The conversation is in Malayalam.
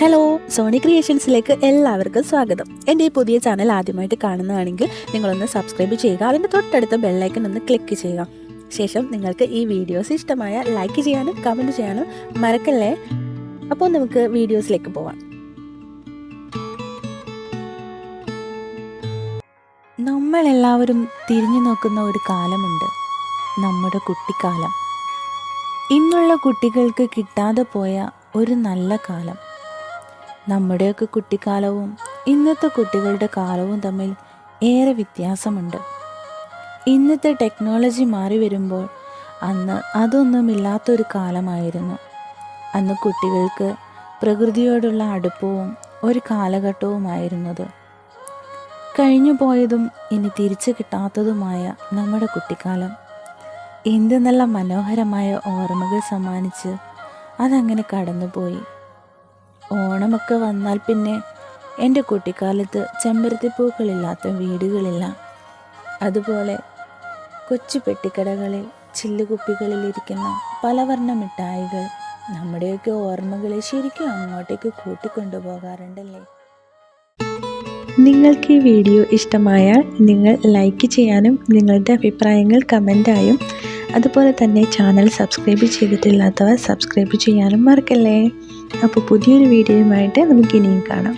ഹലോ, സോണി ക്രിയേഷൻസിലേക്ക് എല്ലാവർക്കും സ്വാഗതം. എൻ്റെ ഈ പുതിയ ചാനൽ ആദ്യമായിട്ട് കാണുന്നതാണെങ്കിൽ നിങ്ങളൊന്ന് സബ്സ്ക്രൈബ് ചെയ്യുക. അതിൻ്റെ തൊട്ടടുത്ത ബെല്ലൈക്കൺ ഒന്ന് ക്ലിക്ക് ചെയ്യുക. ശേഷം നിങ്ങൾക്ക് ഈ വീഡിയോസ് ഇഷ്ടമായ ലൈക്ക് ചെയ്യാനും കമൻറ്റ് ചെയ്യാനും മറക്കല്ലേ. അപ്പോൾ നമുക്ക് വീഡിയോസിലേക്ക് പോവാം. നമ്മളെല്ലാവരും തിരിഞ്ഞു നോക്കുന്ന ഒരു കാലമുണ്ട്, നമ്മുടെ കുട്ടിക്കാലം. ഇന്നുള്ള കുട്ടികൾക്ക് കിട്ടാതെ പോയ ഒരു നല്ല കാലം. നമ്മുടെയൊക്കെ കുട്ടിക്കാലവും ഇന്നത്തെ കുട്ടികളുടെ കാലവും തമ്മിൽ ഏറെ വ്യത്യാസമുണ്ട്. ഇന്നത്തെ ടെക്നോളജി മാറി വരുമ്പോൾ അന്ന് അതൊന്നുമില്ലാത്തൊരു കാലമായിരുന്നു. അന്ന് കുട്ടികൾക്ക് പ്രകൃതിയോടുള്ള അടുപ്പവും ഒരു കാലഘട്ടവുമായിരുന്നത്. കഴിഞ്ഞു പോയതും ഇനി തിരിച്ചു കിട്ടാത്തതുമായ നമ്മുടെ കുട്ടിക്കാലം എന്ത് നല്ല മനോഹരമായ ഓർമ്മകൾ സമ്മാനിച്ച് അതങ്ങനെ കടന്നുപോയി. ഓണമൊക്കെ വന്നാൽ പിന്നെ എൻ്റെ കുട്ടിക്കാലത്ത് ചെമ്പരത്തിപ്പൂക്കളില്ലാത്ത വീടുകളില്ല. അതുപോലെ കൊച്ചു പെട്ടിക്കടകളിൽ ചില്ലുകുപ്പികളിലിരിക്കുന്ന പലവർണ്ണ മിഠായികൾ നമ്മുടെയൊക്കെ ഓർമ്മകളെ ശരിക്കും അങ്ങോട്ടേക്ക് കൂട്ടിക്കൊണ്ടുപോകാറുണ്ടല്ലേ. നിങ്ങൾക്ക് ഈ വീഡിയോ ഇഷ്ടമായാൽ നിങ്ങൾ ലൈക്ക് ചെയ്യാനും നിങ്ങളുടെ അഭിപ്രായങ്ങൾ കമൻറ്റായും അതുപോലെ തന്നെ ചാനൽ സബ്സ്ക്രൈബ് ചെയ്തിട്ടില്ലാത്തവർ സബ്സ്ക്രൈബ് ചെയ്യാനും മറക്കല്ലേ. അപ്പോൾ പുതിയൊരു വീഡിയോയുമായിട്ട് നമുക്കിനിയും കാണാം.